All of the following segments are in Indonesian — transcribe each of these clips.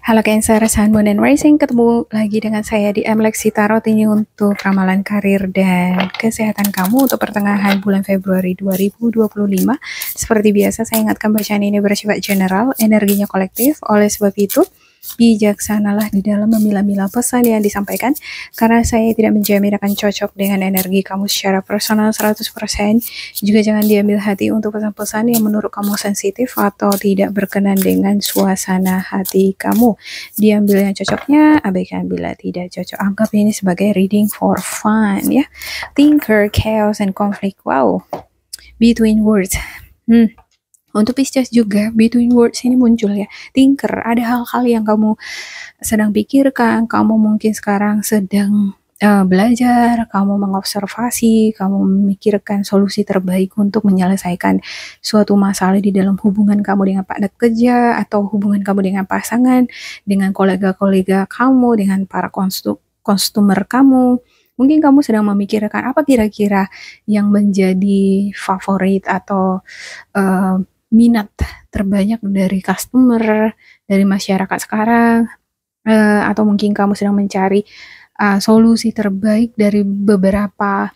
Halo Cancer, Sun, Moon, and Rising, ketemu lagi dengan saya di Lexi Tarot ini untuk ramalan karir dan kesehatan kamu untuk pertengahan bulan Februari 2025. Seperti biasa, saya ingatkan bacaan ini bersifat general, energinya kolektif, oleh sebab itu, bijaksanalah di dalam memilah-milah pesan yang disampaikan, karena saya tidak menjamin akan cocok dengan energi kamu secara personal 100%. Juga jangan diambil hati untuk pesan-pesan yang menurut kamu sensitif atau tidak berkenan dengan suasana hati kamu. Diambil yang cocoknya, abaikan bila tidak cocok. Anggap ini sebagai reading for fun ya. Thinker, chaos, and conflict. Wow, between words. Untuk Pisces juga, between words ini muncul ya. Thinker, ada hal-hal yang kamu sedang pikirkan, kamu mungkin sekarang sedang belajar, kamu mengobservasi, kamu memikirkan solusi terbaik untuk menyelesaikan suatu masalah di dalam hubungan kamu dengan partner kerja, atau hubungan kamu dengan pasangan, dengan kolega-kolega kamu, dengan para customer kamu. Mungkin kamu sedang memikirkan apa kira-kira yang menjadi favorit atau minat terbanyak dari customer, dari masyarakat sekarang, atau mungkin kamu sedang mencari solusi terbaik dari beberapa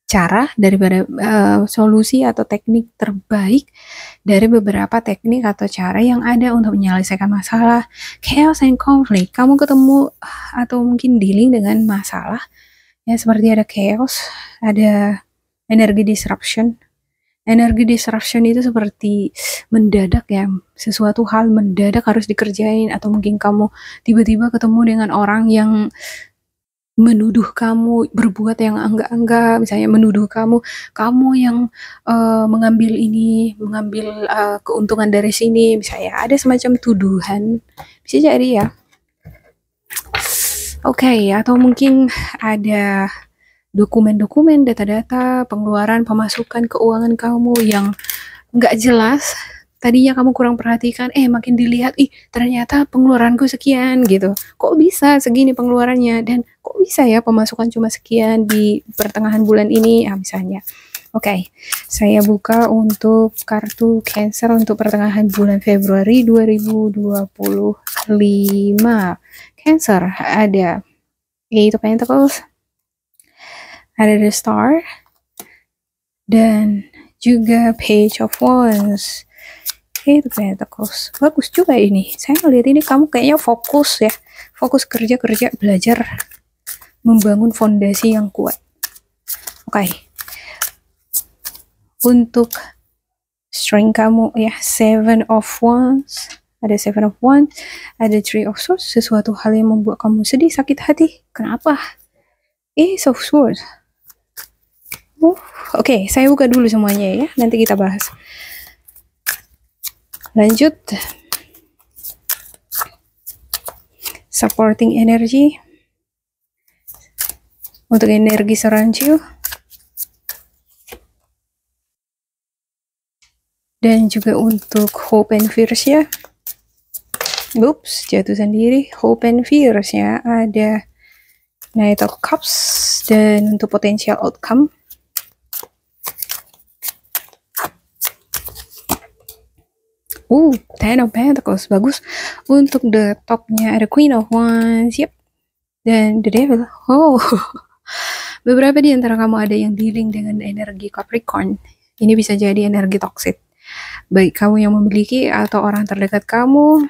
cara, daripada solusi atau teknik terbaik dari beberapa teknik atau cara yang ada untuk menyelesaikan masalah. Chaos and conflict, kamu ketemu atau mungkin dealing dengan masalah ya, seperti ada chaos, ada energi disruption. Energi disruption itu seperti mendadak ya, sesuatu hal mendadak harus dikerjain, atau mungkin kamu tiba-tiba ketemu dengan orang yang menuduh kamu berbuat yang enggak-enggak, misalnya menuduh kamu yang mengambil ini, mengambil keuntungan dari sini, misalnya ada semacam tuduhan, bisa jadi ya. Oke, atau mungkin ada dokumen-dokumen, data-data, pengeluaran, pemasukan, keuangan kamu yang nggak jelas. Tadinya kamu kurang perhatikan, makin dilihat, ternyata pengeluaranku sekian gitu. Kok bisa segini pengeluarannya? Dan kok bisa ya pemasukan cuma sekian di pertengahan bulan ini? Misalnya. Oke, saya buka untuk kartu Cancer untuk pertengahan bulan Februari 2025. Cancer, ada Eight of Pentacles, ada The Star, dan juga Page of Wands. Itu Pentacles. Bagus juga ini. Saya ngeliat ini kamu kayaknya fokus ya. Fokus kerja, belajar, membangun fondasi yang kuat. Oke. Untuk strength kamu ya, Seven of Wands. Ada Seven of Wands, ada Three of Swords. Sesuatu hal yang membuat kamu sedih, sakit hati. Kenapa? Ace of Swords. Oke, saya buka dulu semuanya ya, nanti kita bahas. Lanjut. Supporting energy. Untuk energi serancu. Dan juga untuk hope and fears ya. Oops, jatuh sendiri. Hope and fears ya. Ada Knight of Cups. Dan untuk potential outcome. Ten of Pentacles, bagus. Untuk the topnya ada Queen of Wands, yep. Dan the Devil. Beberapa di antara kamu ada yang dealing dengan energi Capricorn. Ini bisa jadi energi toxic. Baik kamu yang memiliki atau orang terdekat kamu.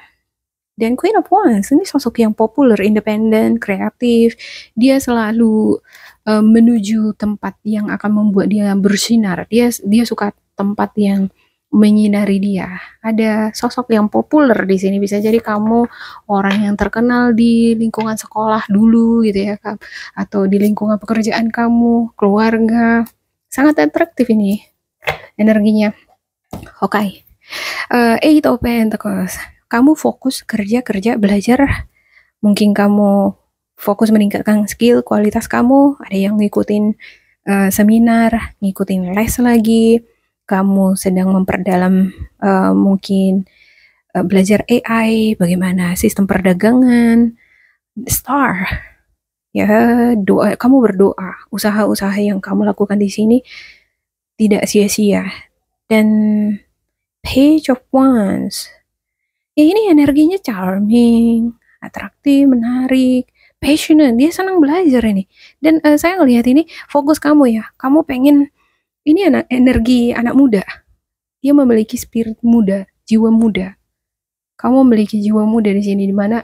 Dan Queen of Wands, ini sosok yang populer, independen, kreatif. Dia selalu menuju tempat yang akan membuat dia bersinar. Dia suka tempat yang menyinari dia. Ada sosok yang populer di sini, bisa jadi kamu orang yang terkenal di lingkungan sekolah dulu gitu ya, atau di lingkungan pekerjaan kamu, keluarga. Sangat atraktif ini energinya. Oke. Eight of Pentacles. Kamu fokus kerja, belajar. Mungkin kamu fokus meningkatkan skill, kualitas kamu. Ada yang ngikutin seminar, ngikutin les lagi. Kamu sedang memperdalam mungkin belajar AI, bagaimana sistem perdagangan. Star, ya, doa, kamu berdoa, usaha-usaha yang kamu lakukan di sini tidak sia-sia. Dan Page of Wands, Ya ini energinya charming, atraktif, menarik, passionate. Dia senang belajar ini. Dan saya ngelihat ini fokus kamu ya. Kamu pengen ini energi anak muda. Dia memiliki spirit muda, jiwa muda. Kamu memiliki jiwa muda di sini, dimana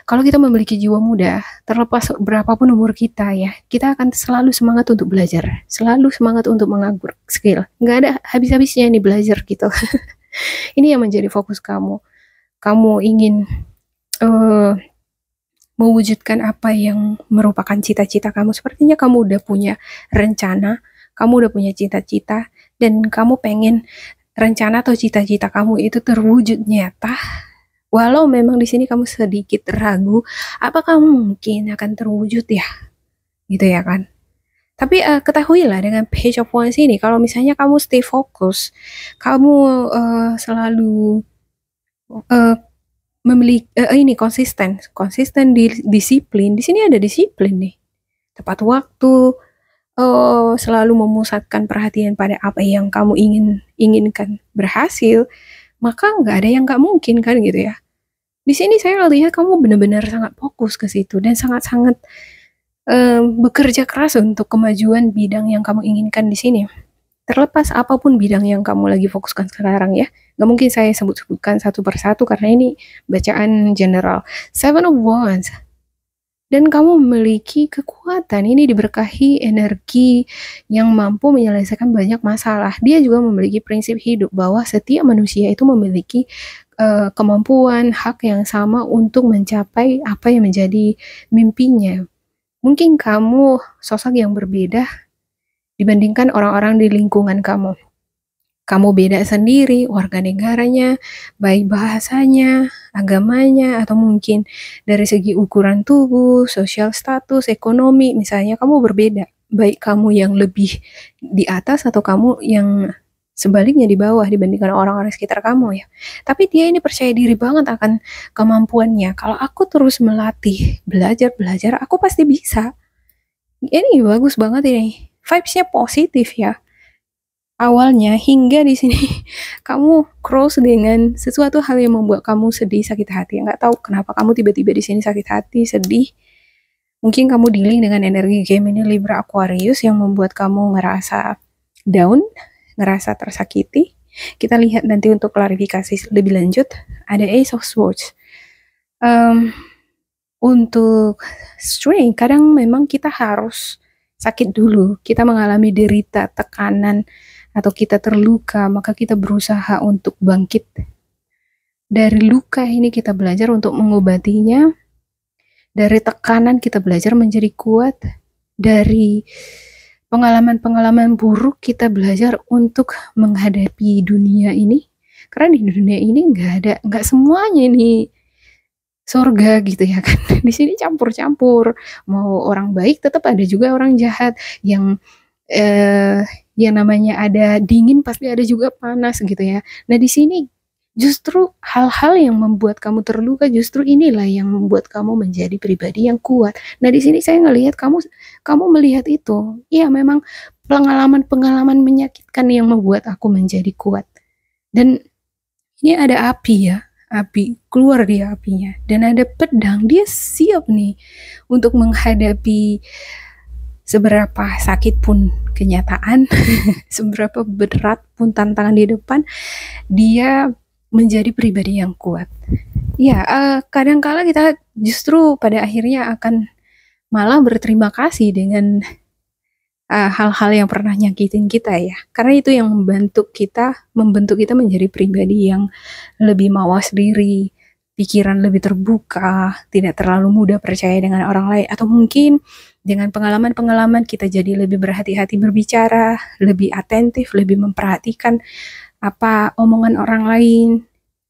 kalau kita memiliki jiwa muda, terlepas berapapun umur kita ya, kita akan selalu semangat untuk belajar, selalu semangat untuk mengagur skill. Nggak ada habis-habisnya ini belajar gitu. Ini yang menjadi fokus kamu. Kamu ingin uh, mewujudkan apa yang merupakan cita-cita kamu. Sepertinya kamu udah punya rencana, kamu udah punya cita-cita, dan kamu pengen rencana atau cita-cita kamu itu terwujud nyata. Walau memang di sini kamu sedikit ragu, apakah mungkin akan terwujud ya, gitu ya kan? Tapi ketahuilah dengan page of wands ini, kalau misalnya kamu stay fokus, kamu selalu uh, memiliki ini konsisten di disiplin. Di sini ada disiplin nih, tepat waktu, selalu memusatkan perhatian pada apa yang kamu inginkan berhasil, maka nggak ada yang nggak mungkin kan gitu ya. Di sini saya lihat kamu benar-benar sangat fokus ke situ dan sangat-sangat bekerja keras untuk kemajuan bidang yang kamu inginkan di sini. Terlepas apapun bidang yang kamu lagi fokuskan sekarang ya. Nggak mungkin saya sebutkan satu persatu karena ini bacaan general. Seven of Wands. Dan kamu memiliki kekuatan, ini diberkahi energi yang mampu menyelesaikan banyak masalah. Dia juga memiliki prinsip hidup bahwa setiap manusia itu memiliki kemampuan, hak yang sama untuk mencapai apa yang menjadi mimpinya. Mungkin kamu sosok yang berbeda dibandingkan orang-orang di lingkungan kamu. Kamu beda sendiri, warga negaranya, baik bahasanya, agamanya, atau mungkin dari segi ukuran tubuh, sosial status, ekonomi, misalnya kamu berbeda. Baik kamu yang lebih di atas atau kamu yang sebaliknya di bawah dibandingkan orang-orang sekitar kamu ya. Tapi dia ini percaya diri banget akan kemampuannya. Kalau aku terus melatih, belajar, aku pasti bisa. Ini bagus banget ini. Vibes-nya positif ya awalnya hingga di sini kamu cross dengan sesuatu hal yang membuat kamu sedih, sakit hati. Nggak tahu kenapa kamu tiba-tiba di sini sakit hati, sedih. Mungkin kamu dealing dengan energi Gemini, Libra, Aquarius yang membuat kamu ngerasa down, ngerasa tersakiti. Kita lihat nanti untuk klarifikasi lebih lanjut. Ada Ace of Swords. Untuk strength, kadang memang kita harus sakit dulu. Kita mengalami derita, tekanan, atau kita terluka, maka kita berusaha untuk bangkit. Dari luka ini kita belajar untuk mengobatinya. Dari tekanan kita belajar menjadi kuat. Dari pengalaman-pengalaman buruk kita belajar untuk menghadapi dunia ini. Karena di dunia ini nggak semuanya ini surga gitu ya kan. Di sini campur-campur. Mau orang baik tetap ada juga orang jahat yang yang namanya ada dingin pasti ada juga panas gitu ya. Nah di sini justru hal-hal yang membuat kamu terluka justru inilah yang membuat kamu menjadi pribadi yang kuat. Nah di sini saya ngelihat kamu melihat itu. Iya memang pengalaman-pengalaman menyakitkan yang membuat aku menjadi kuat. Dan ini ada api ya, api keluar dia apinya dan ada pedang, dia siap nih untuk menghadapi seberapa sakit pun kenyataan, seberapa berat pun tantangan di depan, dia menjadi pribadi yang kuat. Ya, kadangkala kita justru pada akhirnya akan malah berterima kasih dengan hal-hal yang pernah nyakitin kita ya. Karena itu yang membentuk kita menjadi pribadi yang lebih mawas diri, pikiran lebih terbuka, tidak terlalu mudah percaya dengan orang lain, atau mungkin dengan pengalaman-pengalaman kita jadi lebih berhati-hati berbicara, lebih atentif, lebih memperhatikan apa omongan orang lain.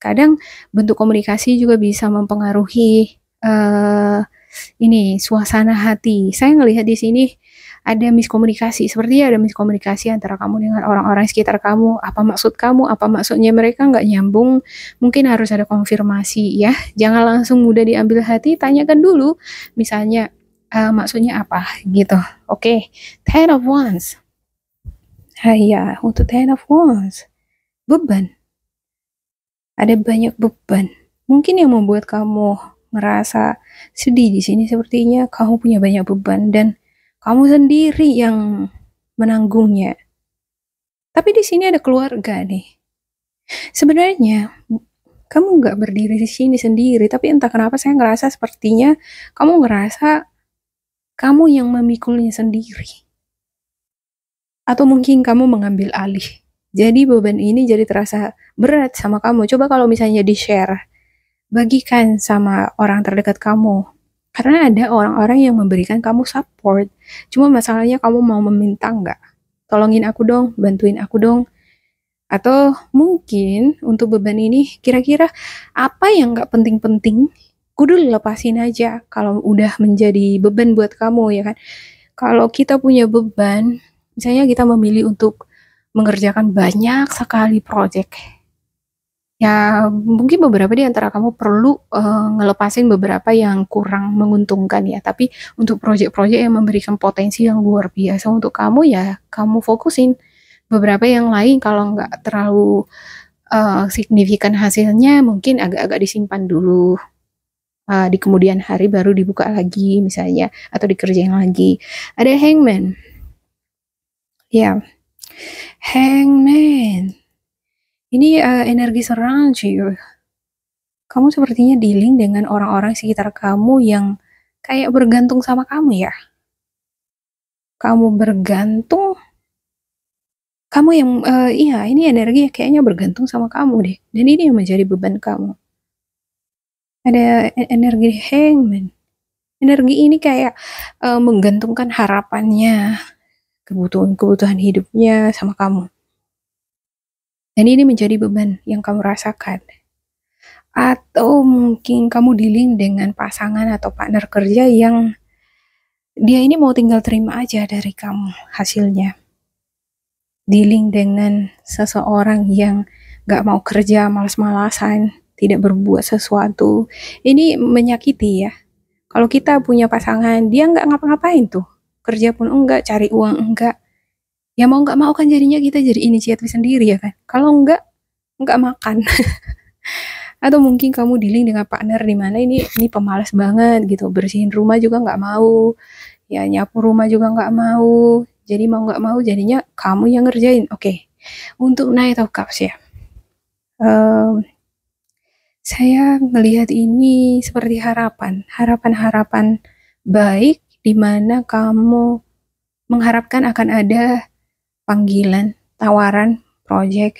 Kadang bentuk komunikasi juga bisa mempengaruhi ini suasana hati. Saya ngelihat di sini ada miskomunikasi, sepertinya ada miskomunikasi antara kamu dengan orang-orang sekitar kamu. Apa maksud kamu, apa maksudnya mereka nggak nyambung. Mungkin harus ada konfirmasi ya. Jangan langsung mudah diambil hati, tanyakan dulu. Misalnya maksudnya apa gitu. Oke, Ten of Wands. Ya, untuk Ten of Wands. Beban. Ada banyak beban. Mungkin yang membuat kamu merasa sedih di sini sepertinya kamu punya banyak beban dan kamu sendiri yang menanggungnya. Tapi di sini ada keluarga nih. Sebenarnya kamu nggak berdiri di sini sendiri, tapi entah kenapa saya ngerasa sepertinya kamu ngerasa kamu yang memikulnya sendiri. Atau mungkin kamu mengambil alih. Jadi beban ini jadi terasa berat sama kamu. Coba kalau misalnya di-share, bagikan sama orang terdekat kamu. Karena ada orang-orang yang memberikan kamu support. Cuma masalahnya kamu mau meminta nggak? Tolongin aku dong, bantuin aku dong. Atau mungkin untuk beban ini kira-kira apa yang nggak penting-penting, kudu lepasin aja kalau udah menjadi beban buat kamu ya kan. Kalau kita punya beban, misalnya kita memilih untuk mengerjakan banyak sekali project, ya mungkin beberapa di antara kamu perlu ngelepasin beberapa yang kurang menguntungkan ya. Tapi untuk project-project yang memberikan potensi yang luar biasa untuk kamu ya kamu fokusin. Beberapa yang lain kalau nggak terlalu signifikan hasilnya mungkin agak-agak disimpan dulu. Di kemudian hari baru dibuka lagi misalnya atau dikerjain lagi. Ada hangman. Ya, hangman. Ini energi serangan cuy. Kamu sepertinya dealing dengan orang-orang sekitar kamu yang kayak bergantung sama kamu ya. Kamu bergantung, kamu yang iya ini energi kayaknya bergantung sama kamu deh. Dan ini yang menjadi beban kamu. Ada energi hangman. Energi ini kayak menggantungkan harapannya, kebutuhan-kebutuhan hidupnya sama kamu. Dan ini menjadi beban yang kamu rasakan. Atau mungkin kamu dealing dengan pasangan atau partner kerja yang dia ini mau tinggal terima aja dari kamu hasilnya. Dealing dengan seseorang yang gak mau kerja, malas-malasan, tidak berbuat sesuatu. Ini menyakiti ya. Kalau kita punya pasangan, dia nggak ngapa-ngapain tuh. Kerja pun enggak, cari uang enggak. Ya mau nggak mau kan jadinya kita jadi inisiatif sendiri ya kan. Kalau enggak makan. Atau mungkin kamu dealing dengan partner di mana ini pemalas banget gitu. Bersihin rumah juga nggak mau. Ya nyapu rumah juga nggak mau. Jadi mau nggak mau jadinya kamu yang ngerjain. Oke. Untuk Knight of Cups ya. Saya melihat ini seperti harapan baik di mana kamu mengharapkan akan ada panggilan, tawaran, project,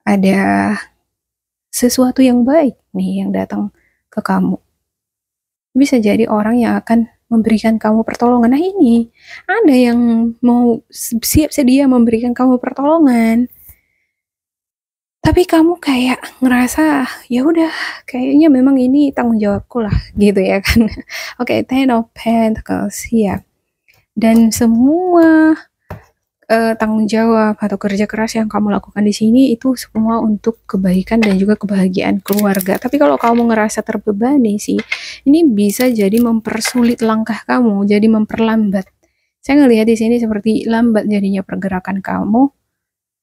ada sesuatu yang baik nih yang datang ke kamu. Bisa jadi orang yang akan memberikan kamu pertolongan. Nah ini, ada yang mau siap sedia memberikan kamu pertolongan. Tapi kamu kayak ngerasa ya udah kayaknya memang ini tanggung jawabku lah gitu ya kan. Oke, Ten of Pentacles ya. Dan semua tanggung jawab atau kerja keras yang kamu lakukan di sini itu semua untuk kebaikan dan juga kebahagiaan keluarga. Tapi kalau kamu ngerasa terbebani sih, ini bisa jadi mempersulit langkah kamu, jadi memperlambat. Saya ngelihat di sini seperti lambat jadinya pergerakan kamu.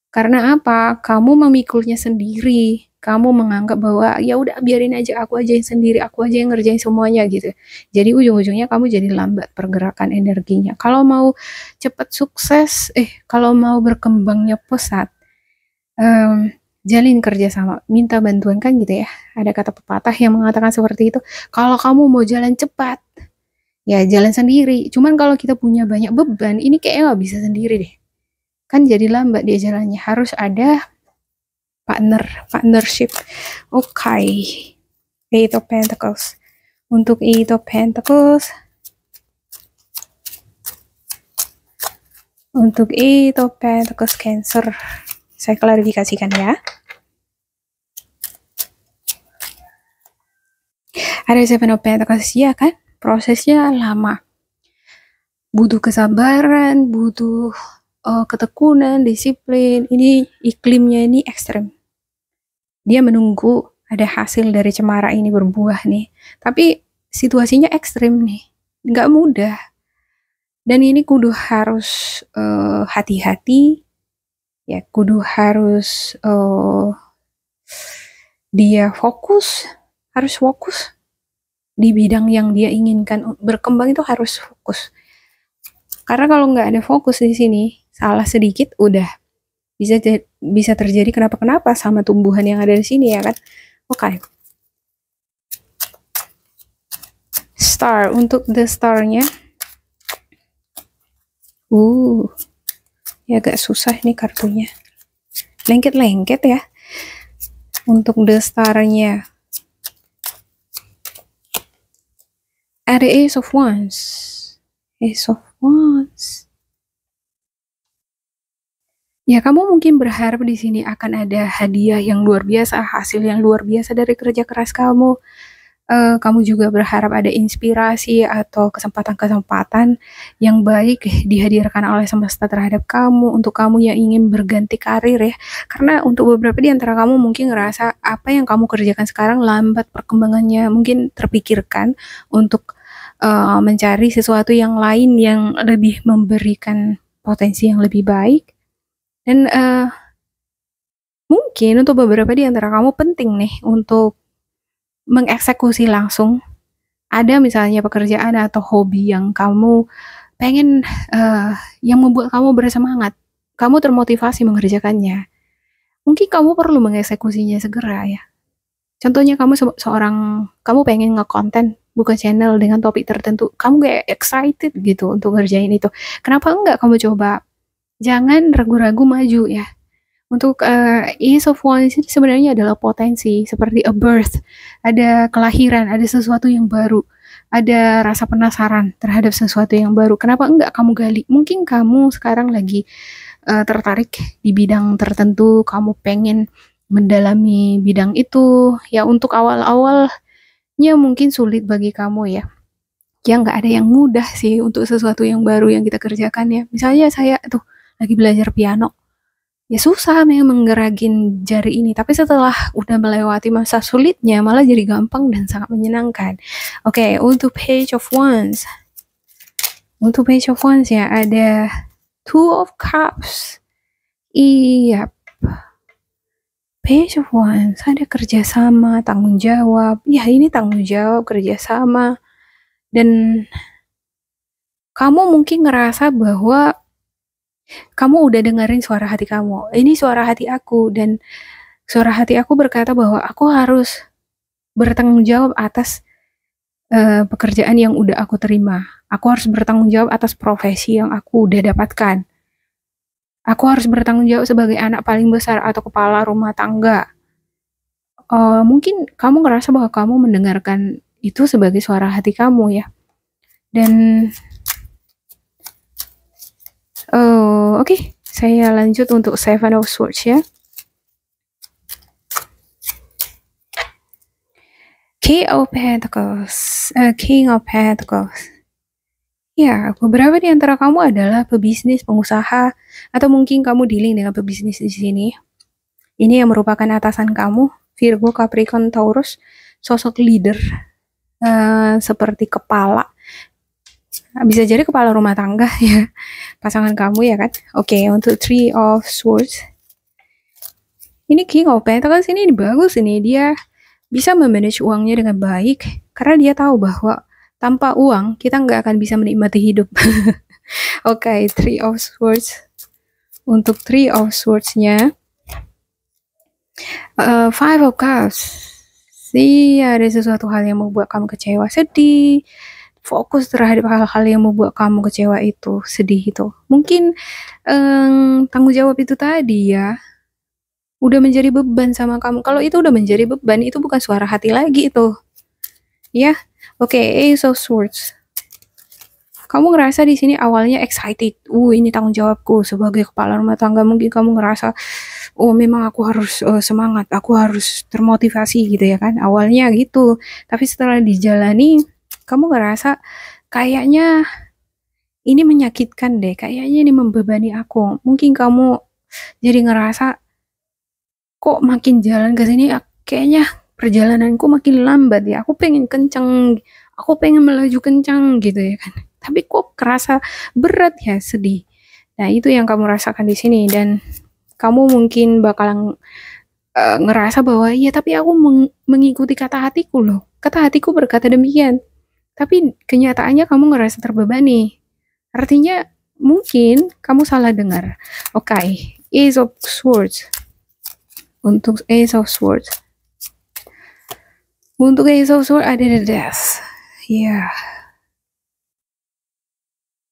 Karena apa? Kamu memikulnya sendiri. Kamu menganggap bahwa ya udah biarin aja aku aja yang sendiri, aku aja yang ngerjain semuanya gitu. Jadi ujung-ujungnya kamu jadi lambat pergerakan energinya. Kalau mau cepat sukses, kalau mau berkembangnya pesat, jalin kerja sama, minta bantuan kan gitu ya. Ada kata pepatah yang mengatakan seperti itu. Kalau kamu mau jalan cepat, ya jalan sendiri. Cuman kalau kita punya banyak beban, ini kayaknya nggak bisa sendiri deh. Kan jadi lambat dia jalannya. Harus ada partnership. Oke. Eight of Pentacles. Untuk Eight of Pentacles. Untuk Eight of Pentacles Cancer. Saya klarifikasikan ya. Ada Seven of Pentacles ya kan? Prosesnya lama. Butuh kesabaran, butuh ketekunan, disiplin. Ini iklimnya ini ekstrem. Dia menunggu ada hasil dari cemara ini berbuah nih. Tapi situasinya ekstrim nih. Nggak mudah. Dan ini kudu harus hati-hati. Ya, kudu harus dia harus fokus di bidang yang dia inginkan berkembang, itu harus fokus. Karena kalau nggak ada fokus di sini, salah sedikit udah bisa terjadi kenapa-kenapa sama tumbuhan yang ada di sini ya kan. Oke. Star, untuk the star-nya. Ya agak susah ini kartunya. Lengket-lengket ya. Untuk the star-nya. Ada Ace of Wands. Ace of Wands. Ya, kamu mungkin berharap di sini akan ada hadiah yang luar biasa, hasil yang luar biasa dari kerja keras kamu. Kamu juga berharap ada inspirasi atau kesempatan-kesempatan yang baik dihadirkan oleh semesta terhadap kamu, untuk kamu yang ingin berganti karir ya. Karena untuk beberapa di antara kamu mungkin ngerasa apa yang kamu kerjakan sekarang lambat perkembangannya, mungkin terpikirkan untuk mencari sesuatu yang lain yang lebih memberikan potensi yang lebih baik. Dan mungkin untuk beberapa di antara kamu penting nih untuk mengeksekusi langsung. Ada misalnya pekerjaan atau hobi yang kamu pengen, yang membuat kamu bersemangat, kamu termotivasi mengerjakannya. Mungkin kamu perlu mengeksekusinya segera ya. Contohnya kamu pengen ngekonten, buka channel dengan topik tertentu, kamu kayak excited gitu untuk ngerjain itu. Kenapa enggak kamu coba? Jangan ragu-ragu maju ya. Untuk Ace of Wands ini sebenarnya adalah potensi, seperti a birth, ada kelahiran, ada sesuatu yang baru, ada rasa penasaran terhadap sesuatu yang baru. Kenapa enggak kamu gali? Mungkin kamu sekarang lagi tertarik di bidang tertentu, kamu pengen mendalami bidang itu. Ya untuk awal-awalnya mungkin sulit bagi kamu ya. Ya nggak ada yang mudah sih untuk sesuatu yang baru yang kita kerjakan ya. Misalnya saya tuh lagi belajar piano. Ya susah memang menggerakin jari ini, tapi setelah udah melewati masa sulitnya malah jadi gampang dan sangat menyenangkan. Oke, untuk Page of Wands. Untuk Page of Wands ya ada Two of Cups. Iya. Page of Wands, ada kerjasama, tanggung jawab. Ya ini tanggung jawab, kerjasama. Dan kamu mungkin ngerasa bahwa kamu udah dengerin suara hati kamu. Ini suara hati aku, dan suara hati aku berkata bahwa aku harus bertanggung jawab atas pekerjaan yang udah aku terima. Aku harus bertanggung jawab atas profesi yang aku udah dapatkan. Aku harus bertanggung jawab sebagai anak paling besar atau kepala rumah tangga. Mungkin kamu ngerasa bahwa kamu mendengarkan itu sebagai suara hati kamu ya. Dan Oke, saya lanjut untuk Seven of Swords ya. King of Pentacles. Ya, beberapa di antara kamu adalah pebisnis, pengusaha, atau mungkin kamu dealing dengan pebisnis di sini. Ini yang merupakan atasan kamu, Virgo, Capricorn, Taurus, sosok leader, seperti kepala. Bisa jadi kepala rumah tangga ya, pasangan kamu ya kan. Oke, untuk Three of Swords. Ini King of Pentacles ini bagus ini, dia bisa memanage uangnya dengan baik karena dia tahu bahwa tanpa uang kita nggak akan bisa menikmati hidup. Oke, Three of Swords. Untuk Three of Swords-nya Five of Cups. Iya, ada sesuatu hal yang membuat kamu kecewa, sedih, fokus terhadap hal-hal yang membuat kamu kecewa itu, sedih itu. Mungkin tanggung jawab itu tadi ya udah menjadi beban sama kamu. Kalau itu udah menjadi beban, itu bukan suara hati lagi itu. Ya. Oke, Ace of Swords. Kamu ngerasa di sini awalnya excited. Ini tanggung jawabku sebagai kepala rumah tangga. Mungkin kamu ngerasa, memang aku harus semangat, aku harus termotivasi gitu ya kan. Awalnya gitu. Tapi setelah dijalani, kamu ngerasa kayaknya ini menyakitkan deh, kayaknya ini membebani aku. Mungkin kamu jadi ngerasa kok makin jalan ke sini kayaknya perjalananku makin lambat ya. Aku pengen kencang, aku pengen melaju kencang gitu ya kan. Tapi kok kerasa berat ya, sedih. Nah, itu yang kamu rasakan di sini, dan kamu mungkin bakalan ngerasa bahwa ya tapi aku mengikuti kata hatiku loh. Kata hatiku berkata demikian. Tapi kenyataannya kamu ngerasa terbebani. Artinya mungkin kamu salah dengar. Oke, Ace of Swords. Untuk Ace of Swords. Untuk Ace of Swords ada the Death. Ya.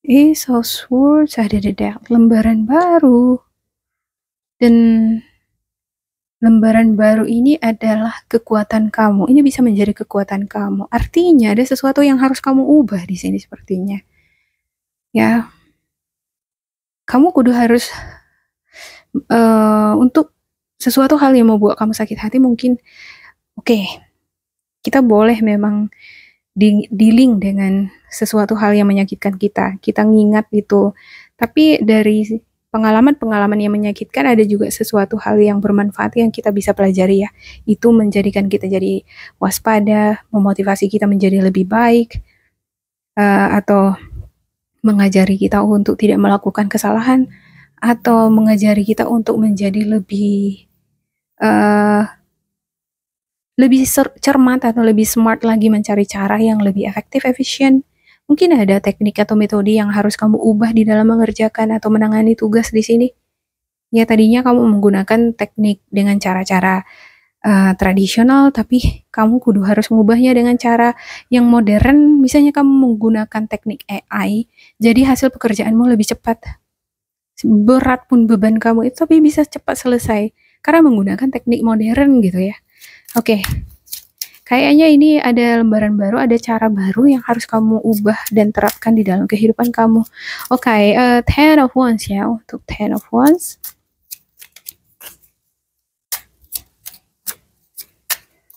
Ace of Swords ada the Death. Lembaran baru. Dan lembaran baru ini adalah kekuatan kamu. Ini bisa menjadi kekuatan kamu. Artinya ada sesuatu yang harus kamu ubah di sini sepertinya. Ya. Kamu kudu harus untuk sesuatu hal yang membuat kamu sakit hati mungkin oke. Kita boleh memang dealing dengan sesuatu hal yang menyakitkan kita. Kita ngingat itu. Tapi dari pengalaman-pengalaman yang menyakitkan ada juga sesuatu hal yang bermanfaat yang kita bisa pelajari ya. Itu menjadikan kita jadi waspada, memotivasi kita menjadi lebih baik, atau mengajari kita untuk tidak melakukan kesalahan, atau mengajari kita untuk menjadi lebih cermat atau lebih smart lagi mencari cara yang lebih efektif, efisien. Mungkin ada teknik atau metode yang harus kamu ubah di dalam mengerjakan atau menangani tugas di sini. Ya tadinya kamu menggunakan teknik dengan cara-cara tradisional, tapi kamu kudu harus mengubahnya dengan cara yang modern. Misalnya kamu menggunakan teknik AI, jadi hasil pekerjaanmu lebih cepat. Berat pun beban kamu itu tapi bisa cepat selesai karena menggunakan teknik modern gitu ya. Oke. Kayaknya ini ada lembaran baru, ada cara baru yang harus kamu ubah dan terapkan di dalam kehidupan kamu. Oke, Ten of Wands ya, untuk Ten of Wands.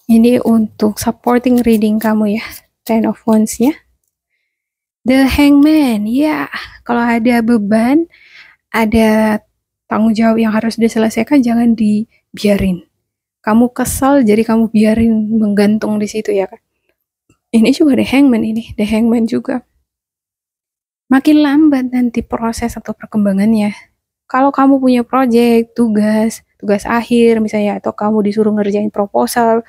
Ini untuk supporting reading kamu ya, Ten of Wands ya. The Hangman, ya, kalau ada beban, ada tanggung jawab yang harus diselesaikan, jangan dibiarin. Kamu kesal, jadi kamu biarin menggantung di situ ya kan. Ini juga The Hangman ini, The Hangman juga. Makin lambat nanti proses atau perkembangannya. Kalau kamu punya project, tugas akhir misalnya, atau kamu disuruh ngerjain proposal,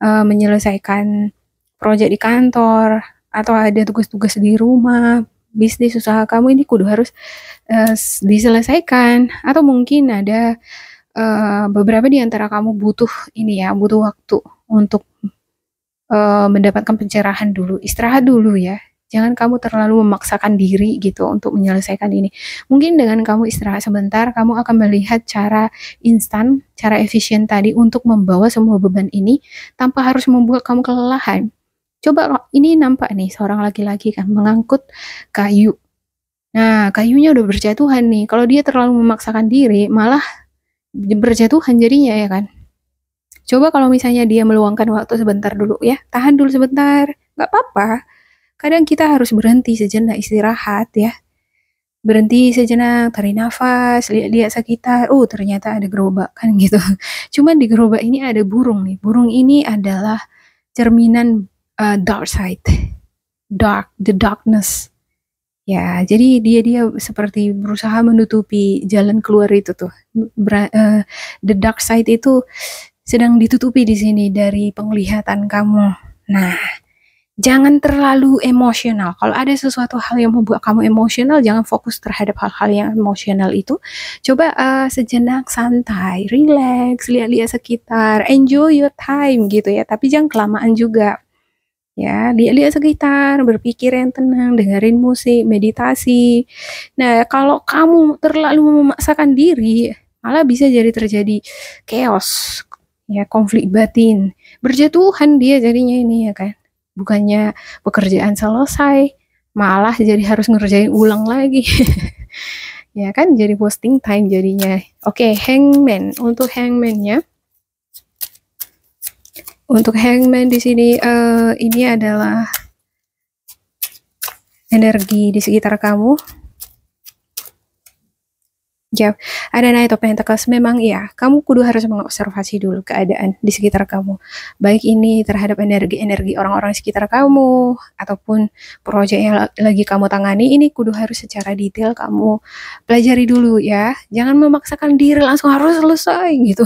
menyelesaikan project di kantor, atau ada tugas-tugas di rumah, bisnis usaha kamu ini kudu harus diselesaikan. Atau mungkin ada beberapa di antara kamu butuh waktu untuk mendapatkan pencerahan dulu, istirahat dulu ya. Jangan kamu terlalu memaksakan diri gitu untuk menyelesaikan ini. Mungkin dengan kamu istirahat sebentar, kamu akan melihat cara instan, cara efisien tadi untuk membawa semua beban ini tanpa harus membuat kamu kelelahan. Coba ini nampak nih seorang laki-laki kan mengangkut kayu. Nah, kayunya udah berjatuhan nih. Kalau dia terlalu memaksakan diri, malah berjatuhan jadinya ya kan. Coba kalau misalnya dia meluangkan waktu sebentar dulu ya, tahan dulu sebentar, nggak apa-apa. Kadang kita harus berhenti sejenak istirahat ya. Berhenti sejenak, tarik nafas, lihat-lihat sekitar. Oh ternyata ada gerobak kan gitu. Cuman di gerobak ini ada burung nih. Burung ini adalah cerminan dark side, the darkness. Ya, jadi dia seperti berusaha menutupi jalan keluar itu tuh. The dark side itu sedang ditutupi di sini dari penglihatan kamu. Nah, jangan terlalu emosional. Kalau ada sesuatu hal yang membuat kamu emosional, jangan fokus terhadap hal-hal yang emosional itu. Coba sejenak santai, relax, lihat-lihat sekitar, enjoy your time gitu ya. Tapi jangan kelamaan juga. Ya, lihat-lihat sekitar, berpikir yang tenang, dengerin musik, meditasi. Nah, kalau kamu terlalu memaksakan diri, malah bisa jadi terjadi chaos, ya, konflik batin. Berjatuhan dia jadinya ini ya kan. Bukannya pekerjaan selesai, malah jadi harus ngerjain ulang lagi. Ya kan, jadi wasting time jadinya. Oke, Hangman. Untuk Hangman-nya, untuk Hangman di sini ini adalah energi di sekitar kamu. Ya, ada Knight of Pentacles. Memang ya, kamu kudu harus mengobservasi dulu keadaan di sekitar kamu. Baik ini terhadap energi-energi orang-orang di sekitar kamu ataupun proyek yang lagi kamu tangani, ini kudu harus secara detail kamu pelajari dulu ya. Jangan memaksakan diri langsung harus selesai gitu.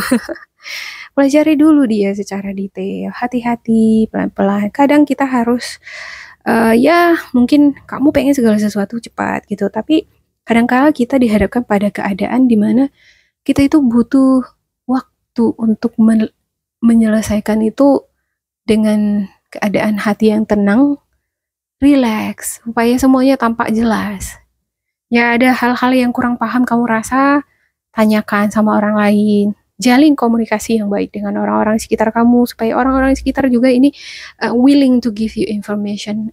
Pelajari dulu dia secara detail, hati-hati, pelan-pelan. Kadang kita harus, ya mungkin kamu pengen segala sesuatu cepat gitu, tapi kadang-kala kita dihadapkan pada keadaan di mana kita itu butuh waktu untuk menyelesaikan itu dengan keadaan hati yang tenang, rileks, supaya semuanya tampak jelas. Ya ada hal-hal yang kurang paham kamu rasa, tanyakan sama orang lain. Jalin komunikasi yang baik dengan orang-orang sekitar kamu supaya orang-orang sekitar juga ini willing to give you information.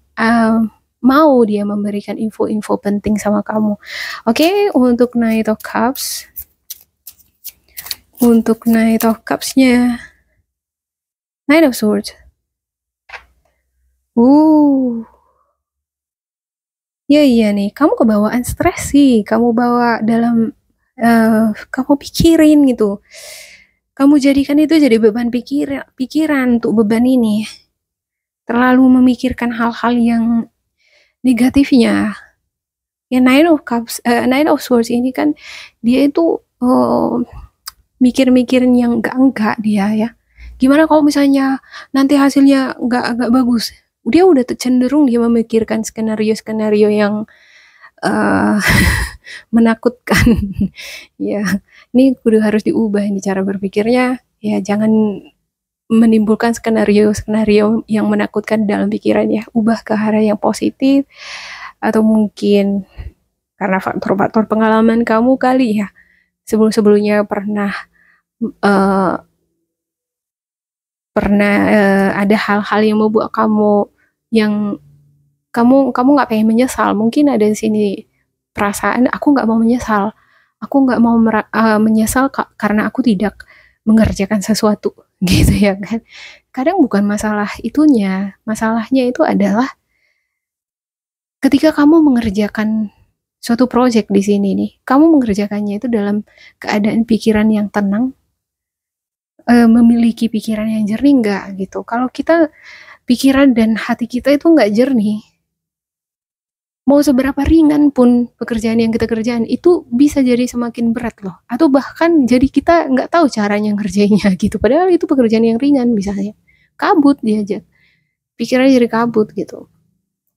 Mau dia memberikan info-info penting sama kamu. Oke, untuk Knight of Cups. Untuk Knight of Cups-nya Knight of Swords. Iya nih, kamu kebawaan stres sih. Kamu bawa dalam kamu pikirin gitu. Kamu jadikan itu jadi beban pikiran untuk beban ini. Terlalu memikirkan hal-hal yang negatifnya. Ya Nine of Cups, Nine of Swords ini kan dia itu mikir-mikirin yang enggak dia ya. Gimana kalau misalnya nanti hasilnya enggak bagus? Dia udah cenderung dia memikirkan skenario-skenario yang menakutkan. Ya, ini kudu harus diubah ini cara berpikirnya. Ya, jangan menimbulkan skenario-skenario yang menakutkan dalam pikiran ya. Ubah ke arah yang positif, atau mungkin karena faktor-faktor pengalaman kamu kali ya. Sebelum-sebelumnya pernah ada hal-hal yang membuat kamu yang kamu nggak pengen menyesal. Mungkin ada di sini perasaan aku nggak mau menyesal, aku nggak mau menyesal karena aku tidak mengerjakan sesuatu gitu ya kan. Kadang bukan masalah itunya, masalahnya itu adalah ketika kamu mengerjakan suatu project di sini nih, kamu mengerjakannya itu dalam keadaan pikiran yang tenang, memiliki pikiran yang jernih nggak gitu. Kalau kita pikiran dan hati kita itu nggak jernih, mau seberapa ringan pun pekerjaan yang kita kerjain itu bisa jadi semakin berat loh, atau bahkan jadi kita nggak tahu caranya ngerjainnya gitu, padahal itu pekerjaan yang ringan, misalnya kabut diajak, pikirannya jadi kabut gitu.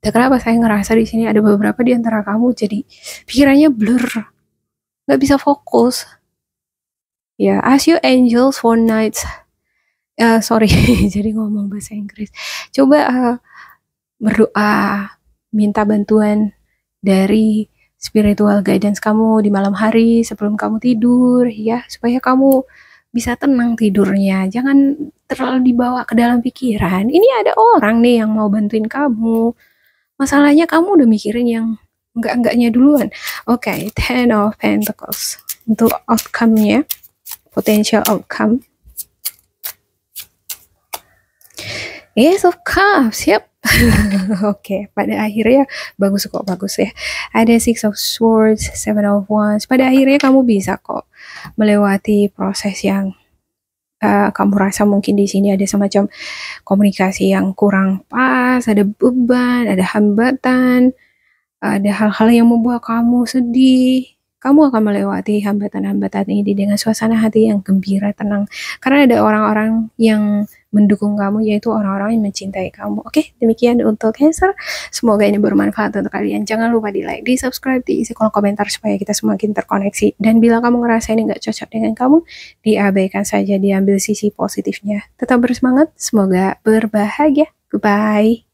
Dan kenapa saya ngerasa di sini ada beberapa di antara kamu jadi pikirannya blur, nggak bisa fokus. Ya, ask your angels for nights. Sorry, jadi ngomong bahasa Inggris. Coba berdoa, minta bantuan dari spiritual guidance kamu di malam hari sebelum kamu tidur ya, supaya kamu bisa tenang tidurnya. Jangan terlalu dibawa ke dalam pikiran. Ini ada orang nih yang mau bantuin kamu. Masalahnya kamu udah mikirin yang enggak-enggaknya duluan. Oke, Ten of Pentacles. Untuk outcome-nya, potential outcome. Ace of Cups, yep. Oke, pada akhirnya bagus kok, bagus ya. Ada Six of Swords, Seven of Wands. Pada akhirnya kamu bisa kok melewati proses yang kamu rasa mungkin di sini ada semacam komunikasi yang kurang pas, ada beban, ada hambatan, ada hal-hal yang membuat kamu sedih. Kamu akan melewati hambatan-hambatan ini dengan suasana hati yang gembira, tenang. Karena ada orang-orang yang mendukung kamu, yaitu orang-orang yang mencintai kamu. Oke, demikian untuk Cancer. Semoga ini bermanfaat untuk kalian. Jangan lupa di like, di subscribe, diisi kolom komentar supaya kita semakin terkoneksi. Dan bila kamu ngerasa ini nggak cocok dengan kamu, diabaikan saja, diambil sisi positifnya. Tetap bersemangat, semoga berbahagia. Goodbye.